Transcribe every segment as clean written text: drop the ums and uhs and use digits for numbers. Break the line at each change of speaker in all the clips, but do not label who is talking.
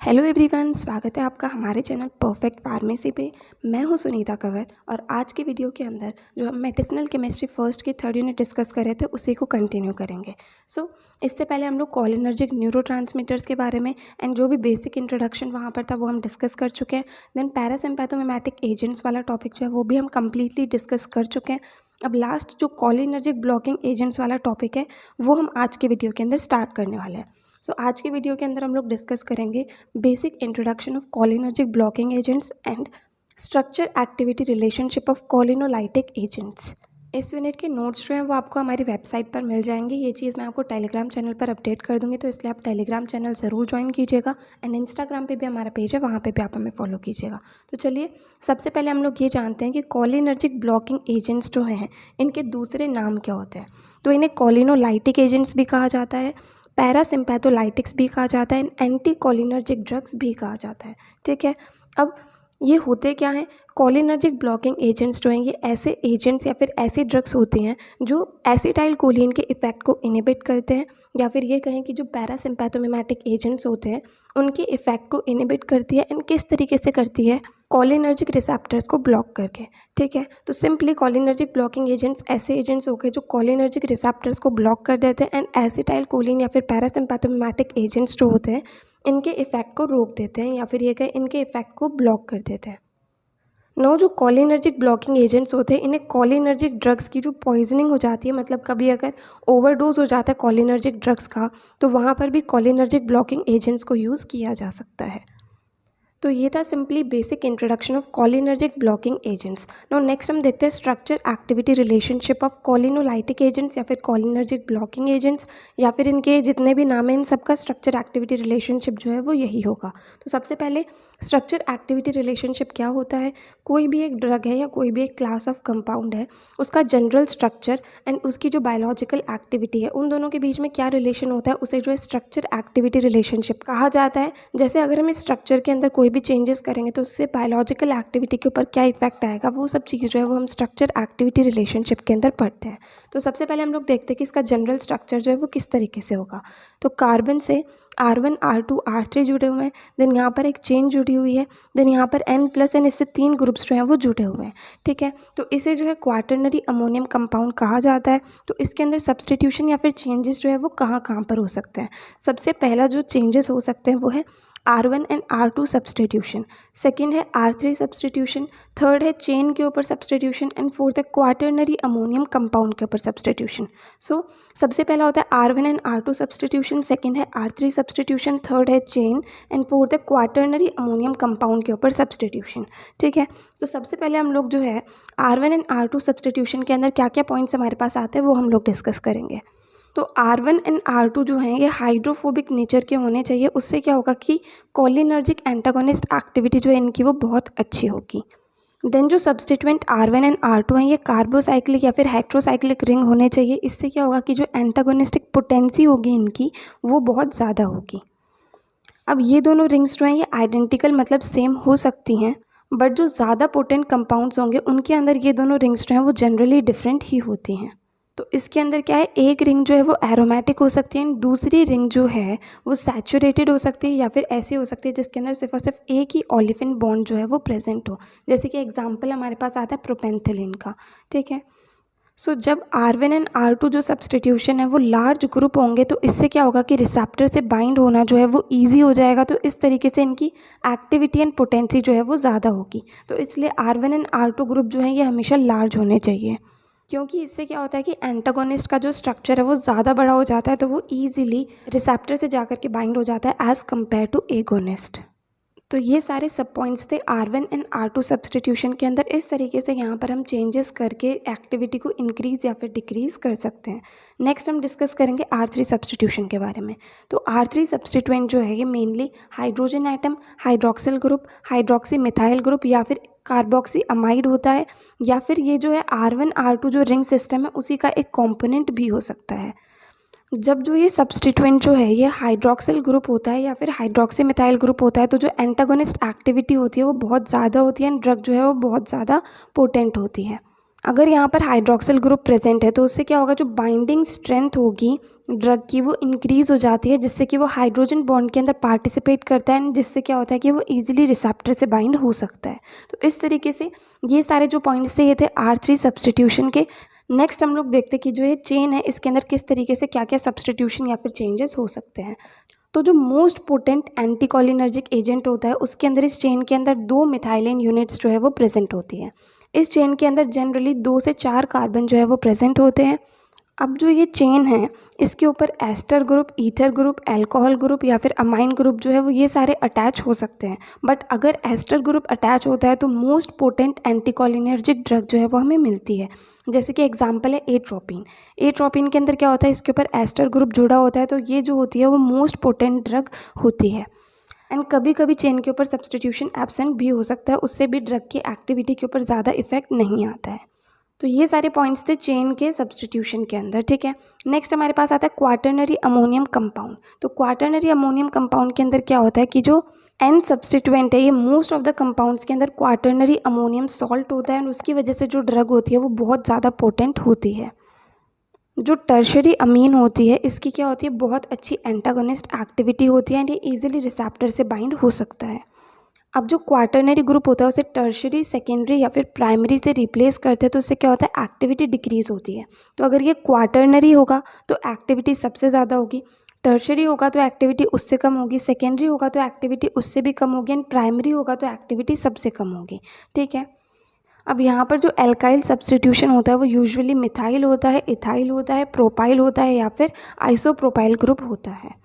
Hello everyone, स्वागत है आपका हमारे चैनल परफेक्ट फार्मेसी पे। मैं हूं सुनीता कंवर और आज की वीडियो के अंदर जो हम मेडिसिनल केमिस्ट्री फर्स्ट की थर्ड यूनिट डिस्कस कर रहे थे उसी को कंटिन्यू करेंगे। इससे पहले हम लोग कॉलिनर्जिक न्यूरोट्रांसमीटर्स के बारे में एंड जो भी बेसिक इंट्रोडक्शन वहाँ पर था वो हम डिस्कस कर चुके हैं। देन पैरासिम्पैथोमिमेटिक एजेंट्स वाला टॉपिक जो है वो भी हम कम्प्लीटली डिस्कस कर चुके हैं। अब लास्ट जो कॉलिनर्जिक ब्लॉकिंग एजेंट्स वाला टॉपिक है वो हम आज के वीडियो के अंदर स्टार्ट करने वाले हैं। आज के वीडियो के अंदर हम लोग डिस्कस करेंगे basic introduction of cholinergic blocking agents and structure activity relationship of cholinolytic agents. इस यूनिट के नोट्स जो हैं वो आपको हमारी वेबसाइट पर मिल जाएंगे। ये चीज़ मैं आपको टेलीग्राम चैनल पर अपडेट कर दूंगी, तो इसलिए आप टेलीग्राम चैनल ज़रूर ज्वाइन कीजिएगा एंड इंस्टाग्राम पे भी हमारा पेज है, वहाँ पे भी आप हमें फॉलो कीजिएगा। तो चलिए सबसे पहले हम लोग ये जानते हैं कि कॉलिनर्जिक ब्लॉकिंग एजेंट्स जो हैं इनके दूसरे नाम क्या होते हैं। तो इन्हें कॉलिनोलाइटिक एजेंट्स भी कहा जाता है, पैरासिम्पैथोलाइटिक्स भी कहा जाता है, एंटी कॉलिनर्जिक ड्रग्स भी कहा जाता है। ठीक है, अब ये होते क्या हैं? कॉलिनर्जिक ब्लॉकिंग एजेंट्स जो हैं ये ऐसे एजेंट्स या फिर ऐसी ड्रग्स होती हैं जो एसिटाइल कोलिन के इफेक्ट को इनहिबिट करते हैं, या फिर ये कहें कि जो पैरासिम्पैथोमिमेटिक एजेंट्स होते हैं उनके इफेक्ट को इनहिबिट करती है। एंड किस तरीके से करती है? कॉलिनर्जिक रिसेप्टर्स को ब्लॉक करके। ठीक है, तो सिंपली कॉलिनर्जिक ब्लॉकिंग एजेंट्स ऐसे एजेंट्स हो गए जो कॉलिनर्जिक रिसेप्टर्स को ब्लॉक कर देते हैं एंड एसिटाइल कोलिन या फिर पैरासिम्पैथोमिमेटिक एजेंट्स जो होते हैं इनके इफेक्ट को रोक देते हैं, या फिर ये कहें इनके इफेक्ट को ब्लॉक कर देते हैं। जो कॉलिनर्जिक ब्लॉकिंग एजेंट्स होते हैं इन्हें कॉलिनर्जिक ड्रग्स की जो पॉइजनिंग हो जाती है, मतलब कभी अगर ओवरडोज हो जाता है कॉलिनर्जिक ड्रग्स का, तो वहाँ पर भी कॉलिनर्जिक ब्लॉकिंग एजेंट्स को यूज़ किया जा सकता है। तो ये था simply basic introduction of cholinergic blocking agents. Next हम देखते हैं structure activity relationship of cholinolytic agents या फिर कॉलिनर्जिक ब्लॉकिंग एजेंट्स, या फिर इनके जितने भी नाम हैं इन सबका स्ट्रक्चर एक्टिविटी रिलेशनशिप जो है वो यही होगा। तो सबसे पहले स्ट्रक्चर एक्टिविटी रिलेशनशिप क्या होता है? कोई भी एक ड्रग है या कोई भी एक क्लास ऑफ कंपाउंड है, उसका जनरल स्ट्रक्चर एंड उसकी जो बायोलॉजिकल एक्टिविटी है, उन दोनों के बीच में क्या रिलेशन होता है, उसे जो है स्ट्रक्चर एक्टिविटी रिलेशनशिप कहा जाता है। जैसे अगर हम इस स्ट्रक्चर के अंदर कोई भी चेंजेस करेंगे तो उससे बायोलॉजिकल एक्टिविटी के ऊपर क्या इफेक्ट आएगा, वो सब चीज़ जो है वो हम स्ट्रक्चर एक्टिविटी रिलेशनशिप के अंदर पढ़ते हैं। तो सबसे पहले हम लोग देखते हैं कि इसका जनरल स्ट्रक्चर जो है वो किस तरीके से होगा। तो कार्बन से R1 R2 R3 जुड़े हुए हैं, देन यहाँ पर एक चेन जुड़ी हुई है, देन यहाँ पर N+N, इससे 3 ग्रुप्स जो हैं वो जुड़े हुए हैं। ठीक है, तो इसे जो है क्वाटरनरी अमोनियम कंपाउंड कहा जाता है। तो इसके अंदर सब्सटीट्यूशन या फिर चेंजेस जो है वो कहाँ कहाँ पर हो सकते हैं? सबसे पहला जो चेंजेस हो सकते हैं वो है R1 and R2 substitution, second है R3 सब्सटीट्यूशन, थर्ड है चेन के ऊपर सब्सटीट्यूशन एंड फोर्थ है क्वाटरनरी अमोनियम कंपाउंड के ऊपर सब्सटीट्यूशन। सबसे पहला होता है R1 and R2 substitution, second है R3 सब्सटीट्यूशन, थर्ड है चेन एंड फोर्थ है क्वाटरनरी अमोनियम कंपाउंड के ऊपर सब्सटीट्यूशन। ठीक है, तो सबसे पहले हम लोग जो है R1 एंड R2 सब्सटीट्यूशन के अंदर क्या क्या पॉइंट्स हमारे पास आते हैं वो हम लोग डिस्कस करेंगे। तो R1 एंड R2 जो हैं ये हाइड्रोफोबिक नेचर के होने चाहिए। उससे क्या होगा कि कॉलिनर्जिक एंटागोनिस्ट एक्टिविटी जो है इनकी वो बहुत अच्छी होगी। देन जो सब्स्टिट्यूएंट R1 एंड R2 हैं ये कार्बोसाइक्लिक या फिर हेट्रोसाइक्लिक रिंग होने चाहिए। इससे क्या होगा कि जो एंटागोनिस्टिक पोटेंसी होगी इनकी वो बहुत ज़्यादा होगी। अब ये दोनों रिंग्स जो हैं ये आइडेंटिकल मतलब सेम हो सकती हैं, बट जो ज़्यादा पोटेंट कंपाउंड्स होंगे उनके अंदर ये दोनों रिंग्स जो हैं वो जनरली डिफरेंट ही होती हैं। तो इसके अंदर क्या है, एक रिंग जो है वो एरोमेटिक हो सकती है, दूसरी रिंग जो है वो सैचुरेटेड हो सकती है, या फिर ऐसी हो सकती है जिसके अंदर सिर्फ और सिर्फ एक ही ओलेफिन बॉन्ड जो है वो प्रेजेंट हो। जैसे कि एग्जांपल हमारे पास आता है प्रोपेंथिलिन का। ठीक है, जब R1 एंड R2 जो सब्सटीट्यूशन है वो लार्ज ग्रुप होंगे तो इससे क्या होगा कि रिसेप्टर से बाइंड होना जो है वो ईजी हो जाएगा। तो इस तरीके से इनकी एक्टिविटी एंड पोटेंसी जो है वो ज़्यादा होगी। तो इसलिए R1 एंड R2 ग्रुप जो है ये हमेशा लार्ज होने चाहिए, क्योंकि इससे क्या होता है कि एंटागोनिस्ट का जो स्ट्रक्चर है वो ज़्यादा बड़ा हो जाता है, तो वो ईजिली रिसेप्टर से जाकर के बाइंड हो जाता है एज़ कम्पेयर टू एगोनिस्ट। तो ये सारे सब पॉइंट्स थे R1 एंड R2 सब्सटीट्यूशन के अंदर। इस तरीके से यहाँ पर हम चेंजेस करके एक्टिविटी को इंक्रीज़ या फिर डिक्रीज़ कर सकते हैं। नेक्स्ट हम डिस्कस करेंगे R3 सब्सटीट्यूशन के बारे में। तो R3 सब्सटीट्यूएंट जो है ये mainly hydrogen atom, hydroxyl group, hydroxy methyl group या फिर कार्बोक्सी अमाइड होता है, या फिर ये जो है R1 R2 जो रिंग सिस्टम है उसी का एक कॉम्पोनेंट भी हो सकता है। जब जो ये सब्सटीट्यूएंट जो है ये हाइड्रोक्सिल ग्रुप होता है या फिर हाइड्रोक्सी मिथाइल ग्रुप होता है, तो जो एंटागोनिस्ट एक्टिविटी होती है वो बहुत ज़्यादा होती है एंड ड्रग जो है वो बहुत ज़्यादा पोटेंट होती है। अगर यहाँ पर हाइड्रोक्सिल ग्रुप प्रेजेंट है तो उससे क्या होगा, जो बाइंडिंग स्ट्रेंथ होगी ड्रग की वो इंक्रीज़ हो जाती है, जिससे कि वो हाइड्रोजन बॉन्ड के अंदर पार्टिसिपेट करता है, जिससे क्या होता है कि वो ईजिली रिसेप्टर से बाइंड हो सकता है। तो इस तरीके से ये सारे जो पॉइंट्स थे ये थे R3 सब्सटीट्यूशन के। नेक्स्ट हम लोग देखते हैं कि जो ये चेन है इसके अंदर किस तरीके से क्या क्या सब्सटीट्यूशन या फिर चेंजेस हो सकते हैं। तो जो मोस्ट पोटेंट एंटीकोलिनर्जिक एजेंट होता है उसके अंदर, इस चेन के अंदर 2 मिथाइलिन यूनिट्स जो है वो प्रेजेंट होती है। इस चेन के अंदर जनरली 2 से 4 कार्बन जो है वो प्रेजेंट होते हैं। अब जो ये चेन है इसके ऊपर ester group, ether group, alcohol group या फिर अमाइन ग्रुप जो है वो ये सारे अटैच हो सकते हैं। बट अगर एस्टर ग्रुप अटैच होता है तो मोस्ट पोटेंट एंटीकोलिनर्जिक ड्रग जो है वो हमें मिलती है। जैसे कि एग्जांपल है एट्रोपिन। एट्रोपिन के अंदर क्या होता है, इसके ऊपर एस्टर ग्रुप जुड़ा होता है, तो ये जो होती है वो मोस्ट पोटेंट ड्रग होती है। एंड कभी कभी चेन के ऊपर सब्सटीट्यूशन एब्सेंट भी हो सकता है, उससे भी ड्रग की एक्टिविटी के ऊपर ज़्यादा इफेक्ट नहीं आता है। तो ये सारे पॉइंट्स थे चेन के सब्सटीट्यूशन के अंदर, ठीक है। नेक्स्ट हमारे पास आता है क्वाटर्नरी अमोनियम कंपाउंड। तो क्वाटर्नरी अमोनियम कंपाउंड के अंदर क्या होता है कि जो एन सब्सटीट्यूएंट है ये मोस्ट ऑफ द कंपाउंड्स के अंदर क्वाटर्नरी अमोनियम सॉल्ट होता है, और उसकी वजह से जो ड्रग होती है वो बहुत ज़्यादा पोटेंट होती है। जो टर्शरी अमीन होती है इसकी क्या होती है, बहुत अच्छी एंटागोनिस्ट एक्टिविटी होती है, एंड ये ईजिली रिसेप्टर से बाइंड हो सकता है। अब जो क्वाटर्नरी ग्रुप होता है उसे टर्शरी, सेकेंडरी या फिर प्राइमरी से रिप्लेस करते हैं, तो उससे क्या होता है, एक्टिविटी डिक्रीज होती है। तो अगर ये क्वाटर्नरी होगा तो एक्टिविटी सबसे ज़्यादा होगी, टर्शरी होगा तो एक्टिविटी उससे कम होगी, सेकेंडरी होगा तो एक्टिविटी उससे भी कम होगी, एंड प्राइमरी होगा तो एक्टिविटी सबसे कम होगी, ठीक है। अब यहाँ पर जो एल्काइल सब्सटीट्यूशन होता है वो यूजुअली मिथाइल होता है, इथाइल होता है, प्रोपाइल होता है या फिर आइसोप्रोपाइल ग्रुप होता है।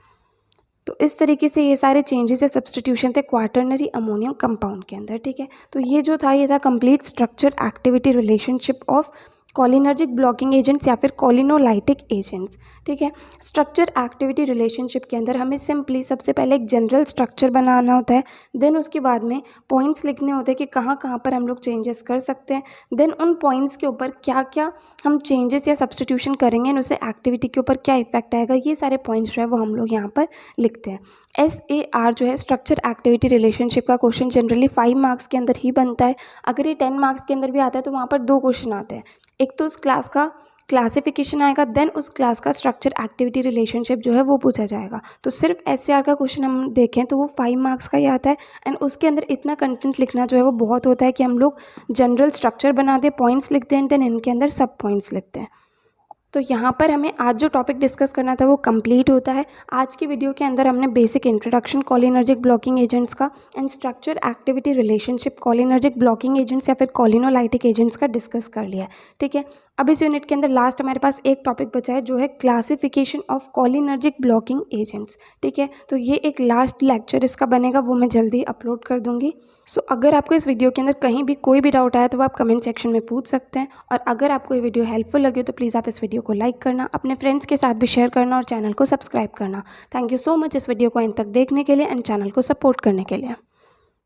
तो इस तरीके से ये सारे चेंजेस या सब्सटीट्यूशन थे क्वाटर्नरी अमोनियम कंपाउंड के अंदर, ठीक है। तो ये जो था ये था complete structure activity relationship of cholinergic blocking agents या फिर कोलिनोलाइटिक एजेंट्स, ठीक है। स्ट्रक्चर एक्टिविटी रिलेशनशिप के अंदर हमें सिंपली सबसे पहले एक जनरल स्ट्रक्चर बनाना होता है, देन उसके बाद में पॉइंट्स लिखने होते हैं कि कहाँ कहाँ पर हम लोग चेंजेस कर सकते हैं, देन उन पॉइंट्स के ऊपर क्या क्या हम चेंजेस या सब्सटीट्यूशन करेंगे और उससे एक्टिविटी के ऊपर क्या इफेक्ट आएगा, ये सारे पॉइंट्स जो है वो हम लोग यहाँ पर लिखते हैं। SAR जो है स्ट्रक्चर एक्टिविटी रिलेशनशिप का क्वेश्चन जनरली 5 मार्क्स के अंदर ही बनता है। अगर ये 10 मार्क्स के अंदर भी आता है तो वहाँ पर 2 क्वेश्चन आते हैं, एक तो उस क्लास का क्लासिफिकेशन आएगा, देन उस क्लास का स्ट्रक्चर एक्टिविटी रिलेशनशिप जो है वो पूछा जाएगा। तो सिर्फ SAR का क्वेश्चन हम देखें तो वो 5 मार्क्स का ही आता है, एंड उसके अंदर इतना कंटेंट लिखना जो है वो बहुत होता है कि हम लोग जनरल स्ट्रक्चर बना दे, पॉइंट्स लिखते हैं, देन इनके अंदर सब पॉइंट्स लिखते हैं। तो यहाँ पर हमें आज जो टॉपिक डिस्कस करना था वो कंप्लीट होता है। आज की वीडियो के अंदर हमने basic introduction cholinergic blocking agents का and structure activity relationship cholinergic blocking agents या फिर कोलिनोलाइटिक एजेंट्स का डिस्कस कर लिया है, ठीक है। अब इस यूनिट के अंदर लास्ट हमारे पास एक टॉपिक बचा है जो है classification of cholinergic blocking agents, ठीक है। तो ये एक लास्ट लेक्चर इसका बनेगा, वो मैं जल्दी अपलोड कर दूँगी। सो अगर आपको इस वीडियो के अंदर कहीं भी कोई भी डाउट आया तो आप कमेंट सेक्शन में पूछ सकते हैं, और अगर आपको ये वीडियो हेल्पफुल लगे तो प्लीज़ आप इस वीडियो को लाइक करना, अपने फ्रेंड्स के साथ भी शेयर करना और चैनल को सब्सक्राइब करना। थैंक यू सो मच इस वीडियो को अंत तक देखने के लिए एंड चैनल को सपोर्ट करने के लिए।